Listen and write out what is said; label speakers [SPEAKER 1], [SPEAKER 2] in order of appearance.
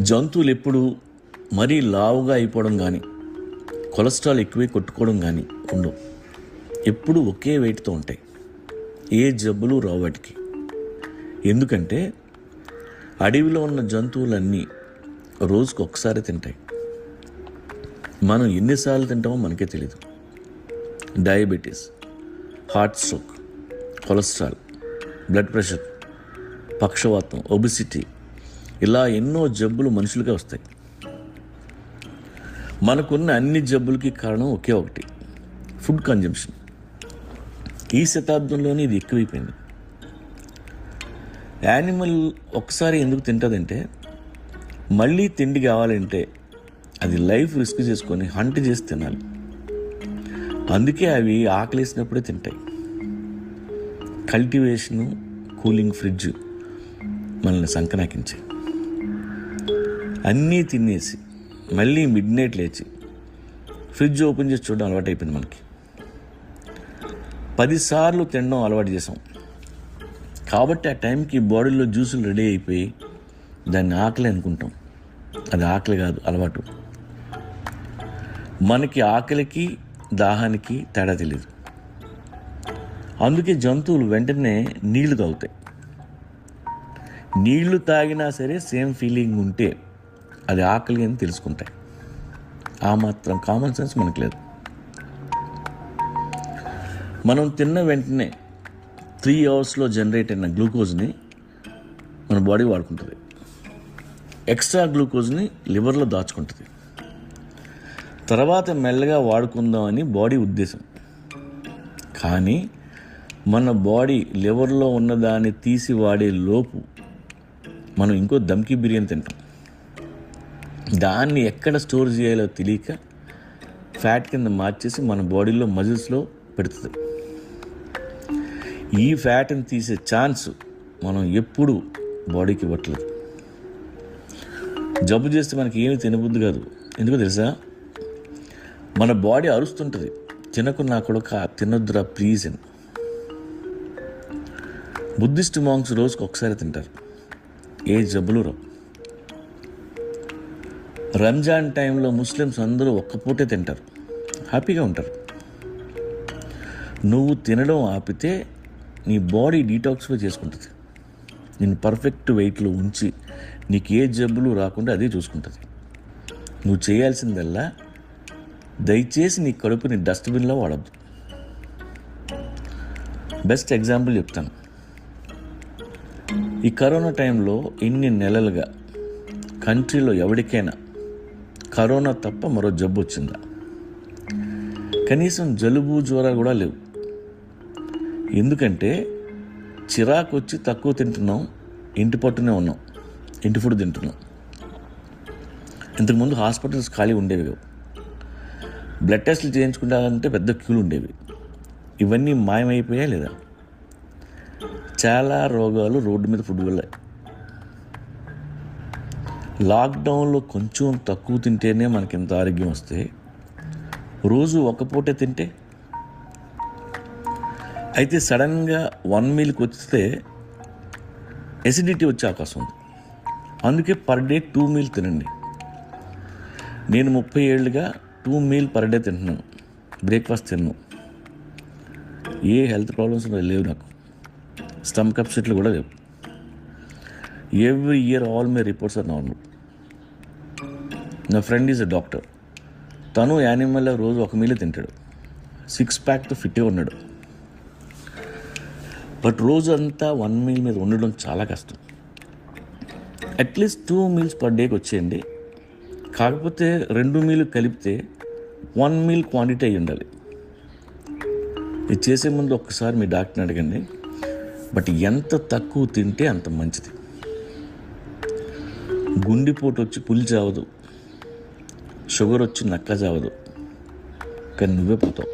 [SPEAKER 1] జంతువులు ఎప్పుడు మరీ లావుగా అయిపోవడం కానీ కొలెస్ట్రాల్ ఎక్కువే కొట్టుకోవడం కానీ ఉండవు. ఎప్పుడు ఒకే వెయిట్తో ఉంటాయి. ఏ జబ్బులు రావు వాటికి. ఎందుకంటే అడవిలో ఉన్న జంతువులన్నీ రోజుకు ఒకసారి తింటాయి. మనం ఎన్నిసార్లు తింటామో మనకే తెలియదు. Diabetes, heart stroke, cholesterol, blood pressure, పక్షవాతం, ఒబిసిటీ, ఇలా ఎన్నో జబ్బులు మనుషులకే వస్తాయి. మనకున్న అన్ని జబ్బులకి కారణం ఒకే ఒకటి, ఫుడ్ కన్జంప్షన్. ఈ శతాబ్దంలోనే ఇది ఎక్కువైపోయింది. యానిమల్ ఒకసారి ఎందుకు తింటుందంటే మళ్ళీ తిండి కావాలంటే అది లైఫ్ రిస్క్ చేసుకొని హంట్ చేసి తినాలి. అందుకే అవి ఆకలేసినప్పుడే తింటాయి. కల్టివేషను, కూలింగ్, ఫ్రిడ్జ్ మనల్ని సంకనాకించాయి. అన్నీ తినేసి మళ్ళీ మిడ్ నైట్ లేచి ఫ్రిడ్జ్ ఓపెన్ చేసి చూడడం అలవాటు అయిపోయింది మనకి. 10 సార్లు తినడం అలవాటు చేసాం. కాబట్టి ఆ టైంకి బాడీలో జ్యూసులు రెడీ అయిపోయి దాన్ని ఆకలి అనుకుంటాం. అది ఆకలి కాదు, అలవాటు. మనకి ఆకలికి దాహానికి తేడా తెలియదు. అందుకే జంతువులు వెంటనే నీళ్లు తాగుతాయి. నీళ్లు తాగినా సరే సేమ్ ఫీలింగ్ ఉంటే అది ఆకలి అని తెలుసుకుంటాయి. ఆ మాత్రం కామన్ సెన్స్ మనకు లేదు. మనం తిన్న వెంటనే 3 అవర్స్లో జనరేట్ అయిన గ్లూకోజ్ని మన బాడీ వాడుకుంటుంది. ఎక్స్ట్రా గ్లూకోజ్ని లివర్లో దాచుకుంటుంది. తర్వాత మెల్లగా వాడుకుందామని బాడీ ఉద్దేశం. కానీ మన బాడీ లివర్లో ఉన్నదాన్ని తీసి వాడే లోపు మనం ఇంకో దమ్కి బిర్యానీ తింటాం. దాన్ని ఎక్కడ స్టోర్ చేయాలో తెలియక ఫ్యాట్ కింద మార్చేసి మన బాడీలో మజిల్స్లో పెడుతుంది. ఈ ఫ్యాట్ని తీసే ఛాన్స్ మనం ఎప్పుడు బాడీకి ఇవ్వట్లేదు. జబ్బు చేస్తే మనకి ఏమి తినబుద్ధి కాదు. ఎందుకో తెలుసా? మన బాడీ అరుస్తుంటుంది, తినకున్నా కూడా తినొద్దురా ప్లీజ్ అని. బుద్ధిస్ట్ మాంగ్స్ రోజుకు ఒకసారి తింటారు. ఏ జబ్బులు రావు. రంజాన్ టైంలో ముస్లిమ్స్ అందరూ ఒక్క పూటే తింటారు, హ్యాపీగా ఉంటారు. నువ్వు తినడం ఆపితే నీ బాడీ డీటాక్సిఫై చేసుకుంటుంది. నేను పర్ఫెక్ట్ వెయిట్లో ఉంచి నీకు ఏ జబ్బులు రాకుండా అదే చూసుకుంటుంది. నువ్వు చేయాల్సిందల్లా దయచేసి నీ కడుపుని డస్ట్బిన్లో వాడద్దు. బెస్ట్ ఎగ్జాంపుల్ చెప్తాను. ఈ కరోనా టైంలో ఇన్ని నెలలుగా కంట్రీలో ఎవరికైనా కరోనా తప్ప మరో జబ్బు వచ్చిందా? కనీసం జలుబు, జ్వరాలు కూడా లేవు. ఎందుకంటే చిరాకు వచ్చి తక్కువ తింటున్నాం, ఇంటి పట్టునే ఉన్నాం, ఇంటి ఫుడ్ తింటున్నాం. ఇంతకుముందు హాస్పిటల్స్ ఖాళీ ఉండేవి కావు. బ్లడ్ టెస్ట్లు చేయించుకుంటారంటే పెద్ద క్యూలు ఉండేవి. ఇవన్నీ మాయమైపోయా లేదా? చాలా రోగాలు రోడ్డు మీద ఫుడ్ వల్ల. లాక్డౌన్లో కొంచెం తక్కువ తింటేనే మనకి ఎంత ఆరోగ్యం వస్తే రోజు ఒక పూటే తింటే? అయితే సడన్గా 1 మీల్కి వస్తే ఎసిడిటీ వచ్చే అవకాశం ఉంది. అందుకే పర్ డే 2 మీల్ తినండి. నేను 30 ఏళ్ళుగా 2 మీల్ పర్ డే తింటున్నాను. బ్రేక్ఫాస్ట్ తిన్నాను. ఏ హెల్త్ ప్రాబ్లమ్స్ లేవు నాకు. స్టమక్ అప్సెట్లు కూడా లేవు. Every year all my reports are normal. నా ఫ్రెండ్ ఈజ్ ఎ డాక్టర్. తను యానిమల్ రోజు 1 మీల్ తింటాడు. 6 ప్యాక్తో ఫిట్గా ఉన్నాడు. బట్ రోజు అంతా 1 మీల్ మీద ఉండడం చాలా కష్టం. అట్లీస్ట్ 2 మీల్స్ పర్ డేకి వచ్చేయండి. కాకపోతే 2 మీల్ కలిపితే 1 మీల్ క్వాంటిటీ అయి ఉండాలి. ఇది చేసే ముందు ఒక్కసారి మీ డాక్టర్ని అడగండి. బట్ ఎంత తక్కువ తింటే అంత మంచిది. గుండెపోటు వచ్చి పులి చావదు, షుగర్ వచ్చి నక్క చావదు, కానీ నువ్వే పోతావు.